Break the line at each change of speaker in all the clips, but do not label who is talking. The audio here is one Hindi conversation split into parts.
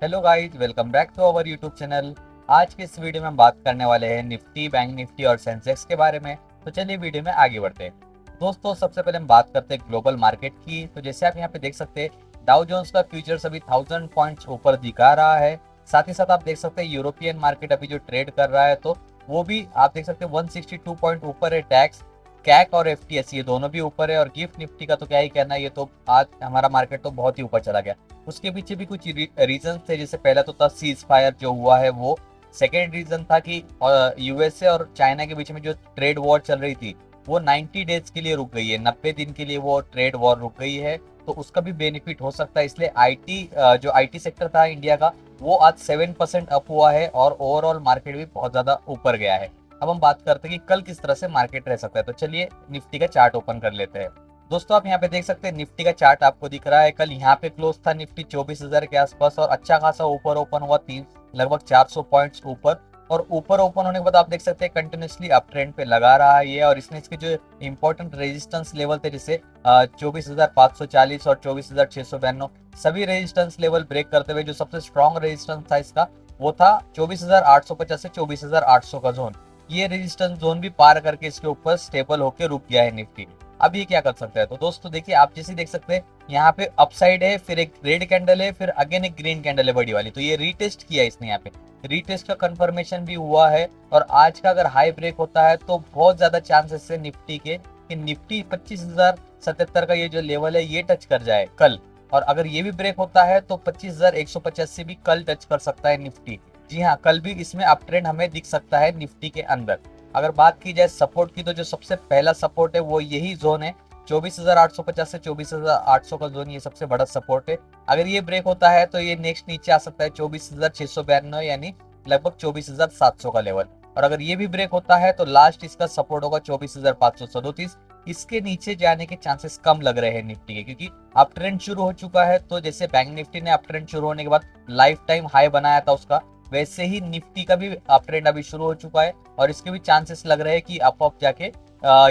Hello guys, welcome back to our YouTube channel. आज के इस वीडियो में हम बात करने वाले हैं निफ्टी, बैंक निफ्टी और सेंसेक्स के बारे में। तो चलिए वीडियो में आगे बढ़ते हैं। दोस्तों, सबसे पहले हम बात करते हैं ग्लोबल मार्केट की। तो जैसे आप यहाँ पे देख सकते हैं, डाउ जोन्स का फ्यूचर्स अभी 1000 पॉइंट्स ऊपर दिखा रहा है। साथ ही साथ आप देख सकते हैं यूरोपियन मार्केट अभी जो ट्रेड कर रहा है, तो वो भी आप देख सकते हैं 162 पॉइंट ऊपर है। टैक्स कैक और एफटीएस ये दोनों भी ऊपर है। और गिफ्ट निफ्टी का तो क्या ही कहना है, ये तो आज हमारा मार्केट तो बहुत ही ऊपर चला गया। उसके पीछे भी कुछ रीजन थे। जैसे पहला तो था सीज फायर जो हुआ है वो। सेकेंड रीजन था कि यूएसए और चाइना के बीच में जो ट्रेड वॉर चल रही थी वो 90 डेज के लिए रुक गई है। 90 दिन के लिए वो ट्रेड वॉर रुक गई है, तो उसका भी बेनिफिट हो सकता है। इसलिए जो आईटी सेक्टर था इंडिया का, वो आज 7% अप हुआ है और ओवरऑल मार्केट भी बहुत ज्यादा ऊपर गया है। अब हम बात करते हैं कि कल किस तरह से मार्केट रह सकता है। तो चलिए निफ्टी का चार्ट ओपन कर लेते हैं। दोस्तों, आप यहाँ पे देख सकते हैं निफ्टी का चार्ट आपको दिख रहा है। कल यहाँ पे क्लोज था निफ्टी 24,000 के आसपास और अच्छा खासा ऊपर ओपन हुआ, लगभग 400 पॉइंट्स ऊपर। और ऊपर ओपन होने के बाद आप देख सकते हैं कंटिन्यूसली अप ट्रेंड पे लगा रहा है ये। और इसने इसके जो इंपॉर्टेंट रेजिस्टेंस लेवल थे, जैसे 24,540 और 24,692, सभी रेजिस्टेंस लेवल ब्रेक करते हुए जो सबसे स्ट्रॉन्ग रेजिस्टेंस था इसका, वो था 24,850 से 24,800 का जोन। ये रेजिस्टेंस जोन भी पार करके इसके ऊपर स्टेबल होकर रुक गया है निफ्टी। अब ये क्या कर सकता है, तो दोस्तों देखिए, आप जैसे देख सकते हैं यहाँ पे अपसाइड है, फिर एक रेड कैंडल है, फिर अगेन एक ग्रीन कैंडल है बड़ी वाली। तो ये रीटेस्ट किया इसने, यहाँ पे रीटेस्ट का कंफर्मेशन भी हुआ है। और आज का अगर हाई ब्रेक होता है तो बहुत ज्यादा चांसेस है निफ्टी के कि निफ्टी 25,077 का ये जो लेवल है ये टच कर जाए कल। और अगर ये भी ब्रेक होता है तो 25,185 भी कल टच कर सकता है निफ्टी। जी हाँ, कल भी इसमें अप ट्रेंड हमें दिख सकता है निफ्टी के अंदर। अगर बात की जाए सपोर्ट की, तो जो सबसे पहला सपोर्ट है वो यही जोन है, 24,850 से 24,800 का जोन, ये सबसे बड़ा सपोर्ट है। अगर ये ब्रेक होता है तो ये नेक्स्ट नीचे आ सकता है 24,692, यानी लगभग 24,700 का लेवल। और अगर ये भी ब्रेक होता है तो लास्ट इसका सपोर्ट होगा 24,537। इसके नीचे जाने के चांसेस कम लग रहे हैं निफ्टी के, क्योंकि अप ट्रेंड शुरू हो चुका है। तो जैसे बैंक निफ्टी ने अप ट्रेंड शुरू होने के बाद लाइफ टाइम हाई बनाया था उसका, वैसे ही निफ्टी का भी अप ट्रेंड अभी शुरू हो चुका है। और इसके भी चांसेस लग रहे हैं कि अप जाके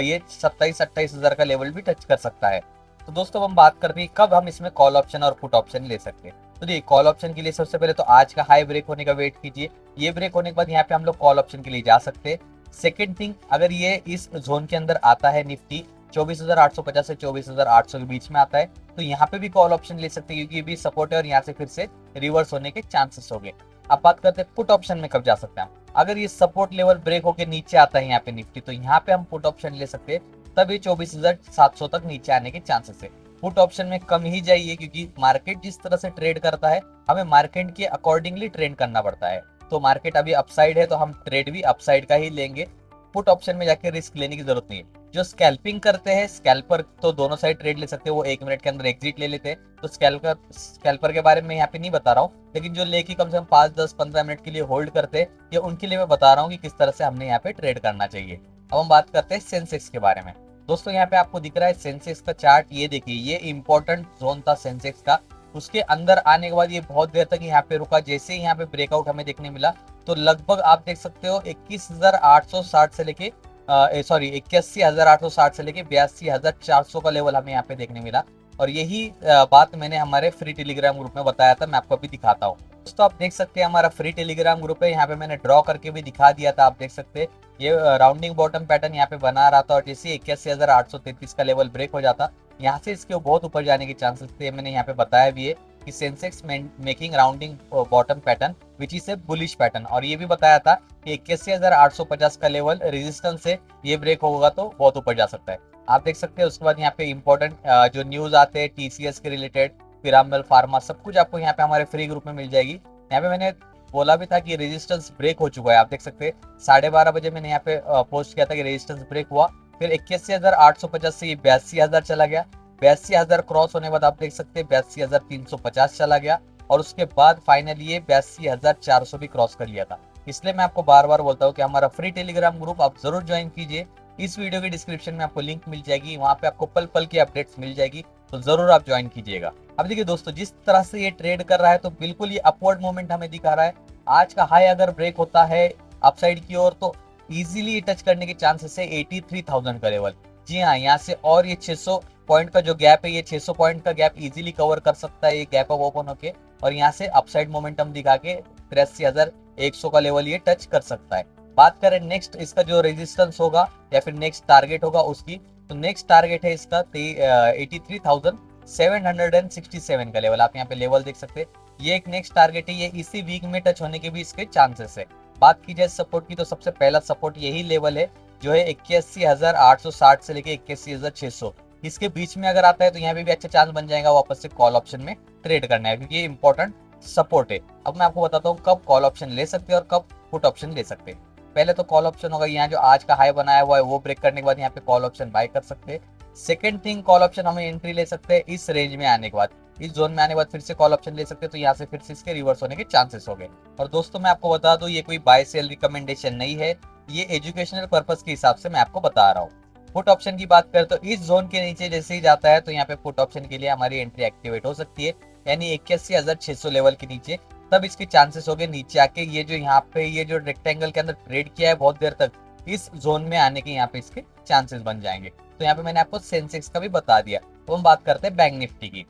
ये 27-28 हजार का लेवल भी टच कर सकता है। तो दोस्तों, हम बात करते हैं कब हम इसमें कॉल ऑप्शन और पुट ऑप्शन ले सकते हैं। तो देखिए, कॉल ऑप्शन के लिए सबसे पहले तो आज का हाई ब्रेक होने का वेट कीजिए। ये ब्रेक होने के बाद यहाँ पे हम लोग कॉल ऑप्शन के लिए जा सकते हैं। सेकेंड थिंग, अगर ये इस जोन के अंदर आता है निफ्टी 24,850 से 24,800 के बीच में आता है, तो यहाँ पे भी कॉल ऑप्शन ले सकते हैं, क्योंकि ये भी सपोर्ट है और यहाँ से फिर से रिवर्स होने के चांसेस हो गए। अब बात करते हैं पुट ऑप्शन में कब जा सकते हैं हम। अगर ये सपोर्ट लेवल ब्रेक होकर नीचे आता है यहाँ पे निफ्टी, तो यहाँ पे हम पुट ऑप्शन ले सकते हैं। तब ये 24,700 तक नीचे आने के चांसेस है। पुट ऑप्शन में कम ही जाइए, क्योंकि मार्केट जिस तरह से ट्रेड करता है हमें मार्केट के अकॉर्डिंगली ट्रेड करना पड़ता है। तो मार्केट अभी अपसाइड है तो हम ट्रेड भी अपसाइड का ही लेंगे। पुट ऑप्शन में जाके रिस्क लेने की जरूरत नहीं है। जो स्कैल्पिंग करते हैं, स्कैल्पर तो दोनों साइड ट्रेड ले सकते हैं, वो 1 मिनट के अंदर एग्जिट ले लेते हैं। तो स्कैल्पर के बारे में यहाँ पे नहीं बता रहा हूँ, लेकिन जो लेके कम से कम 5, 10, 15 मिनट के लिए होल्ड करते हैं, ये उनके लिए मैं बता रहा हूँ कि किस तरह से हमने यहाँ पे ट्रेड करना चाहिए। अब हम बात करते हैं सेंसेक्स के बारे में। दोस्तों, यहाँ पे आपको दिख रहा है सेंसेक्स का चार्ट, ये देखिए, ये इंपॉर्टेंट जोन था सेंसेक्स का। उसके अंदर आने के बाद ये बहुत देर तक यहाँ पे रुका। जैसे ही यहाँ पे ब्रेकआउट हमें देखने मिला, तो लगभग आप देख सकते हो 21,860 से लेके 81,860 से लेके 82,400 का लेवल हमें यहाँ पे देखने मिला। और यही बात मैंने हमारे फ्री टेलीग्राम ग्रुप में बताया था, मैं आपको अभी दिखाता हूँ। दोस्तों, आप देख सकते हैं हमारा फ्री टेलीग्राम ग्रुप है, यहाँ पे मैंने ड्रॉ करके भी दिखा दिया था। आप देख सकते हैं ये राउंडिंग बॉटम पैटर्न यहाँ पे बना रहा था, और जैसे 81,833 का लेवल ब्रेक हो जाता, यहाँ से इसके बहुत ऊपर जाने के चांसेस थे। मैंने यहाँ पे बताया भी है कि Sensex making rounding bottom pattern which is a bullish pattern. और ये भी बताया था कि 81,850 का लेवल रेजिस्टेंस से ये ब्रेक होगा तो बहुत ऊपर जा सकता है। आप देख सकते हैं। उसके बाद यहाँ पे इंपॉर्टेंट जो न्यूज आते हैं टीसीएस के रिलेटेड, पिरामल फार्मा, सब कुछ आपको यहाँ पे हमारे फ्री ग्रुप में मिल जाएगी। यहाँ पे मैंने बोला भी था कि रेजिस्टेंस ब्रेक हो चुका है। आप देख सकते हैं 12:30 बजे मैंने यहाँ पे पोस्ट किया था कि रेजिस्टेंस ब्रेक हुआ। फिर 81,850 से ये 82,000 चला गया। 82,000 क्रॉस होने के बाद आप देख सकते हैं 82,350 चला गया। और उसके बाद फाइनली ये 82,400 भी क्रॉस कर लिया था। इसलिए मैं आपको बार बार बोलता हूँ कि हमारा फ्री टेलीग्राम ग्रुप आप जरूर ज्वाइन कीजिए। इस वीडियो के डिस्क्रिप्शन में आपको लिंक मिल जाएगी, वहां पे आपको पल पल की अपडेट्स मिल जाएगी, तो जरूर आप ज्वाइन कीजिएगा। अब देखिए दोस्तों, जिस तरह से ये ट्रेड कर रहा है तो बिल्कुल ये अपवर्ड मूवमेंट हमें दिखा रहा है। आज का हाई अगर ब्रेक होता है अपसाइड की ओर, तो इजीली टच करने के चांसेस है 83,000 का लेवल। जी हाँ, यहाँ से और ये 600 पॉइंट का जो गैप है, ये 600 पॉइंट का गैप इजीली कवर कर सकता है ये गैप अप ओपन होके। और यहाँ से अपसाइड मोमेंटम दिखा के 83,100 का लेवल ये टच कर सकता है। बात करें नेक्स्ट इसका जो रेजिस्टेंस होगा या फिर नेक्स्ट टारगेट होगा उसकी, तो नेक्स्ट टारगेट है इसका 83,767 का लेवल। आप यहाँ पे लेवल देख सकते हैं, ये एक नेक्स्ट टारगेट है, ये इसी वीक में टच होने के भी इसके चांसेस है। बात की जाए सपोर्ट की, तो सबसे पहला सपोर्ट यही लेवल है जो है 81,860 से लेके 81,600, इसके बीच में अगर आता है तो यहाँ पे भी अच्छा चांस बन जाएगा वापस से कॉल ऑप्शन में ट्रेड करना है, क्योंकि ये इंपॉर्टेंट सपोर्ट है। अब मैं आपको बताता हूँ कब कॉल ऑप्शन ले सकते हैं और कब पुट ऑप्शन ले सकते हैं। पहले तो कॉल ऑप्शन होगा, यहाँ जो आज का हाई बनाया हुआ है वो ब्रेक करने के बाद यहाँ पे कॉल ऑप्शन बाय कर सकते हैं। सेकंड थिंग, कॉल ऑप्शन हमें एंट्री ले सकते हैं इस रेंज में आने के बाद, इस जोन में आने के बाद फिर से कॉल ऑप्शन ले सकते हैं, तो यहाँ से फिर से इसके रिवर्स होने के चांसेस हो गए। और दोस्तों मैं आपको बता दूं, ये कोई बाय सेल रिकमेंडेशन नहीं है, ये एजुकेशनल पर्पस के हिसाब से मैं आपको बता रहा हूँ। पुट ऑप्शन की बात करें तो इस जोन के नीचे जैसे ही जाता है तो यहाँ पे पुट ऑप्शन के लिए हमारी एंट्री एक्टिवेट हो सकती है, यानी 81,600 लेवल के नीचे, तब इसके चांसेस हो गए नीचे आके ये जो यहाँ पे ये जो रेक्टेंगल के अंदर ट्रेड किया है बहुत देर तक, इस जोन में आने के यहाँ पे इसके चांसेस बन जाएंगे। तो यहाँ पे मैंने आपको सेंसेक्स का भी बता दिया। तो हम बात करते हैं बैंक निफ्टी की।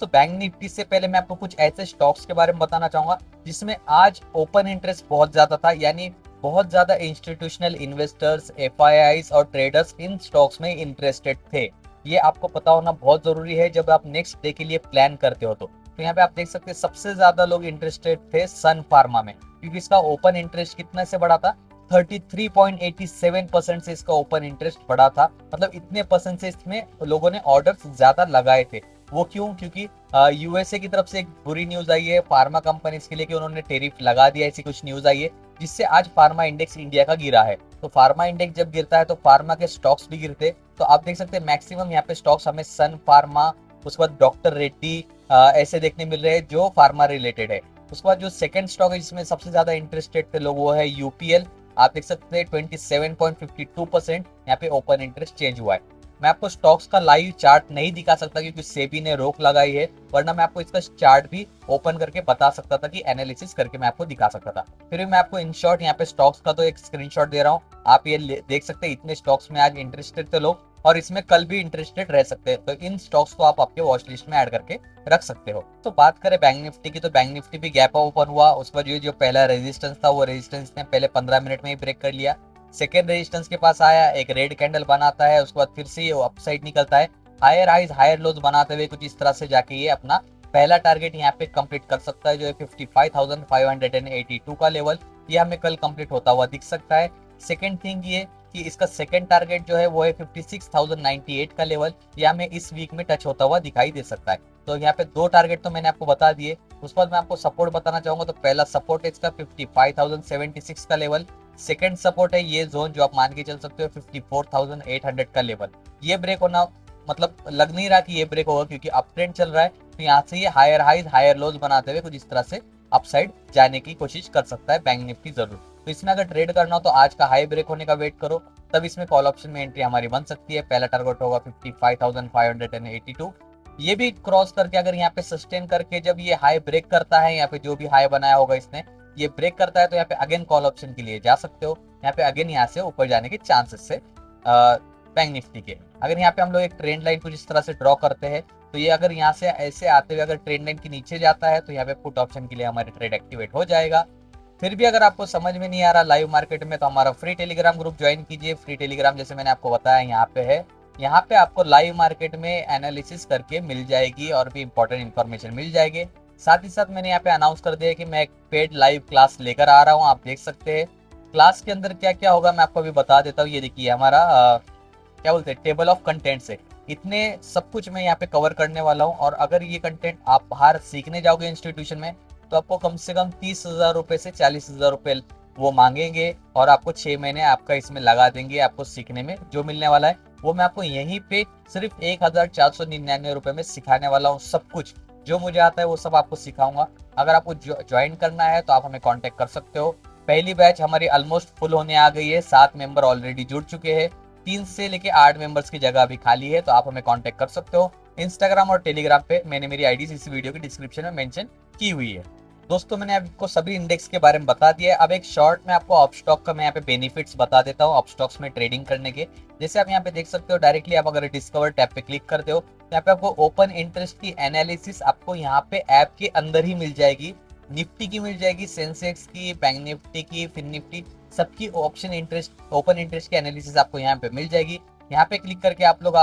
तो बैंक निफ्टी से पहले मैं आपको कुछ ऐसे स्टॉक्स के बारे में बताना चाहूंगा जिसमें आज ओपन इंटरेस्ट बहुत ज्यादा था, यानी बहुत ज्यादा इंस्टीट्यूशनल इन्वेस्टर्स, एफआईआईज और ट्रेडर्स इन स्टॉक्स में इंटरेस्टेड थे। ये आपको पता होना बहुत जरूरी है जब आप नेक्स्ट डे के लिए प्लान करते हो। तो यहाँ पे आप देख सकते हैं सबसे ज्यादा लोग इंटरेस्टेड थे सन फार्मा में, क्योंकि इसका ओपन इंटरेस्ट कितने से बढ़ा था, 33.87% से इसका ओपन इंटरेस्ट बढ़ा था। मतलब इतने परसेंट से इसमें लोगों ने ऑर्डर्स ज्यादा लगाए थे। वो क्यों? क्योंकि यूएसए की तरफ से एक बुरी न्यूज आई है फार्मा कंपनीज के लिए कि उन्होंने टेरिफ लगा दिया, ऐसी कुछ न्यूज आई है जिससे आज फार्मा इंडेक्स इंडिया का गिरा है। तो फार्मा इंडेक्स जब गिरता है तो फार्मा के स्टॉक्स भी गिरते। तो आप देख सकते हैं मैक्सिमम यहाँ पे स्टॉक्स हमें सन फार्मा, उसके बाद डॉक्टर रेड्डी ऐसे देखने मिल रहे हैं जो फार्मा रिलेटेड है। उसके बाद जो सेकंड स्टॉक है जिसमें सबसे ज्यादा इंटरेस्टेड थे लोग वो है यूपीएल। आप देख सकते हैं 27.52% यहाँ पे ओपन इंटरेस्ट चेंज हुआ है। मैं आपको स्टॉक्स का लाइव चार्ट नहीं दिखा सकता क्योंकि सेबी ने रोक लगाई है, वरना मैं आपको इसका चार्ट भी ओपन करके बता सकता था कि एनालिसिस करके मैं आपको दिखा सकता था। फिर भी मैं आपको इन शॉर्ट यहाँ पे स्टॉक्स का तो एक स्क्रीनशॉट दे रहा हूँ, आप ये देख सकते हैं इतने स्टॉक्स में आज इंटरेस्टेड थे लोग और इसमें कल भी इंटरेस्टेड रह सकते हैं। तो इन स्टॉक्स को आप आपके वॉच लिस्ट में ऐड करके रख सकते हो। तो बात करें बैंक निफ्टी की, तो बैंक निफ्टी भी गैप ओपन हुआ, उस पर जो पहला रेजिस्टेंस था वो रेजिस्टेंस ने पहले 15 मिनट में ही ब्रेक कर लिया। सेकेंड रेजिस्टेंस के पास आया, एक रेड कैंडल बनाता है, उसके बाद फिर से ये अपसाइड निकलता है, हायर हाइज हायर लोज बनाते हुए कुछ इस तरह से जाके ये अपना पहला टारगेट यहाँ पे कंप्लीट कर सकता है जो है 55,582 का लेवल, ये हमें कल कंप्लीट होता हुआ दिख सकता है। सेकेंड थिंग ये कि इसका सेकेंड टारगेट जो है वो है 56,098 का लेवल, ये हमें इस वीक में टच होता हुआ दिखाई दे सकता है। तो यहाँ पे दो टारगेट तो मैंने आपको बता दिए। उसके बाद मैं आपको सपोर्ट बताना चाहूंगा, तो पहला सपोर्ट है इसका 55,076 का लेवल, सेकंड सपोर्ट है ये जोन जो आप मान के चल सकते हो 54,800 का लेवल। ये ब्रेक होना मतलब लग नहीं रहा कि ये ब्रेक होगा क्योंकि अप ट्रेंड चल रहा है, तो यहाँ से ये हायर हाइज हायर लोज बनाते हुए कुछ इस तरह से अपसाइड जाने की कोशिश कर सकता है बैंक निफ्टी जरूर। तो इसमें अगर ट्रेड करना हो तो आज का हाई ब्रेक होने का वेट करो, तब इसमें कॉल ऑप्शन में एंट्री हमारी बन सकती है। पहला टारगेट होगा 55,582, ये भी क्रॉस करके अगर यहाँ पे सस्टेन करके जब ये हाई ब्रेक करता है, यहाँ पे जो भी हाई बनाया होगा इसने ये ब्रेक करता है, तो यहाँ पे अगेन कॉल ऑप्शन के लिए जा सकते हो। यहाँ पे अगेन यहाँ से ऊपर जाने के चांसेस है बैंक निफ्टी के। अगर यहाँ पे हम लोग एक ट्रेंड लाइन कुछ इस तरह से ड्रॉ करते हैं, तो ये अगर यहाँ से ऐसे आते हुए अगर ट्रेंड लाइन के नीचे जाता है तो यहाँ पे पुट ऑप्शन के लिए हमारे ट्रेड एक्टिवेट हो जाएगा। फिर भी अगर आपको समझ में नहीं आ रहा लाइव मार्केट में, तो हमारा फ्री टेलीग्राम ग्रुप ज्वाइन कीजिए। फ्री टेलीग्राम जैसे मैंने आपको बताया यहाँ पे है, यहाँ पे आपको लाइव मार्केट में एनालिसिस करके मिल जाएगी और भी इंपॉर्टेंट इन्फॉर्मेशन मिल जाएगी। साथ ही साथ मैंने यहाँ पे अनाउंस कर दिया कि मैं एक पेड लाइव क्लास लेकर आ रहा हूँ, आप देख सकते हैं। क्लास के अंदर क्या क्या होगा मैं आपको अभी बता देता हूँ। ये देखिए हमारा क्या बोलते हैं टेबल ऑफ कंटेंट से इतने सब कुछ मैं यहाँ पे कवर करने वाला हूँ। और अगर ये कंटेंट आप बाहर सीखने जाओगे इंस्टीट्यूशन में, तो आपको कम से कम 30,000 रुपए से 40,000 रुपए वो मांगेंगे और आपको 6 महीने आपका इसमें लगा देंगे। आपको सीखने में जो मिलने वाला है वो मैं आपको यहीं पे सिर्फ 1,499 रुपए में सिखाने वाला हूँ। सब कुछ जो मुझे आता है वो सब आपको सिखाऊंगा। अगर आपको ज्वाइन करना है तो आप हमें कांटेक्ट कर सकते हो। पहली बैच हमारी ऑलमोस्ट फुल होने आ गई है, 7 मेंबर ऑलरेडी जुड़ चुके हैं, 3 से लेके 8 मेंबर्स की जगह अभी खाली है, तो आप हमें कांटेक्ट कर सकते हो। इंस्टाग्राम और टेलीग्राम पे मैंने मेरी आईडी इस वीडियो की डिस्क्रिप्शन में मेंशन की हुई है। दोस्तों मैंने आपको सभी इंडेक्स के बारे में बता दिया है। अब एक शॉर्ट में आपको अपस्टॉक का मैं यहाँ पे बेनिफिट्स बता देता हूँ अपस्टॉक्स में ट्रेडिंग करने के। जैसे आप यहाँ पे देख सकते हो, डायरेक्टली आप अगर डिस्कवर टैब पे क्लिक करते हो तो यहाँ पे आपको ओपन इंटरेस्ट की एनालिसिस आपको यहाँ पे ऐप के अंदर ही मिल जाएगी। निफ्टी की मिल जाएगी, सेंसेक्स की, बैंक निफ्टी की, फिन निफ्टी, सबकी ऑप्शन इंटरेस्ट ओपन इंटरेस्ट की एनालिसिस आपको यहाँ पे मिल जाएगी। यहाँ पे क्लिक करके आप लोग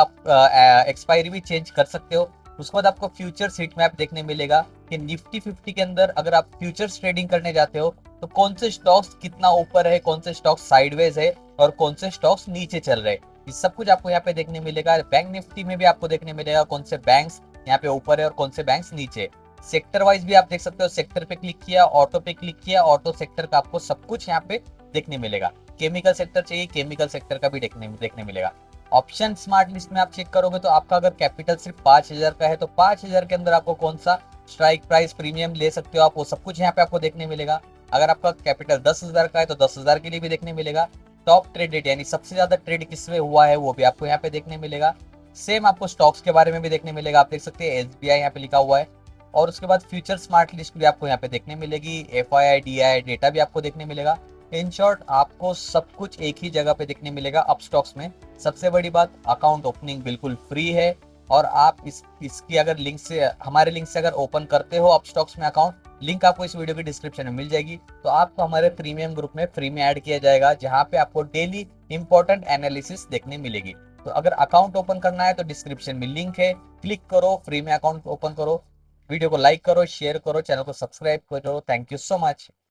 एक्सपायरी भी चेंज कर सकते हो। उसके बाद आपको फ्यूचर्स हीट मैप देखने मिलेगा कि निफ्टी 50 के अंदर अगर आप फ्यूचर्स ट्रेडिंग करने जाते हो तो कौन से स्टॉक्स कितना ऊपर है, कौन से स्टॉक्स साइडवेज है और कौन से स्टॉक्स नीचे चल रहे हैं, ये सब कुछ आपको यहाँ पे देखने मिलेगा। बैंक निफ्टी में भी आपको देखने मिलेगा कौन से बैंक्स यहाँ पे ऊपर है और कौन से बैंक्स नीचे। सेक्टर वाइज भी आप देख सकते हो, सेक्टर पे क्लिक किया, ऑटो पे क्लिक किया, ऑटो सेक्टर का आपको सब कुछ यहाँ पे देखने मिलेगा। केमिकल सेक्टर चाहिए, केमिकल सेक्टर का भी देखने मिलेगा। ऑप्शन स्मार्ट लिस्ट में आप चेक करोगे तो आपका अगर कैपिटल सिर्फ 5,000 का है तो 5,000 के अंदर आपको कौन सा स्ट्राइक प्राइस प्रीमियम ले सकते हो आप, वो सब कुछ यहाँ पे आपको देखने मिलेगा। अगर आपका कैपिटल 10,000 का है तो 10,000 के लिए भी देखने मिलेगा। टॉप ट्रेडेड यानी सबसे ज्यादा ट्रेड किसमें हुआ है वो भी आपको यहाँ पे देखने मिलेगा। सेम आपको स्टॉक्स के बारे में भी देखने मिलेगा, आप देख सकते हैं SBI यहाँ पे लिखा हुआ है। और उसके बाद फ्यूचर स्मार्ट लिस्ट भी आपको यहाँ पे देखने मिलेगी, FII DI डेटा भी आपको देखने मिलेगा। इन शॉर्ट आपको सब कुछ एक ही जगह पे देखने मिलेगा अपस्टॉक्स में। सबसे बड़ी बात, अकाउंट ओपनिंग बिल्कुल फ्री है और आप इसकी अगर लिंक से, हमारे लिंक से अगर ओपन करते हो अपस्टॉक्स में अकाउंट, लिंक आपको इस वीडियो के डिस्क्रिप्शन में मिल जाएगी, तो आपको हमारे प्रीमियम ग्रुप में फ्री में ऐड किया जाएगा जहां पे आपको डेली इंपॉर्टेंट एनालिसिस देखने मिलेगी। तो अगर अकाउंट ओपन करना है तो डिस्क्रिप्शन में लिंक है, क्लिक करो, फ्री में अकाउंट ओपन करो। वीडियो को लाइक करो, शेयर करो, चैनल को सब्सक्राइब करो। Thank you so much.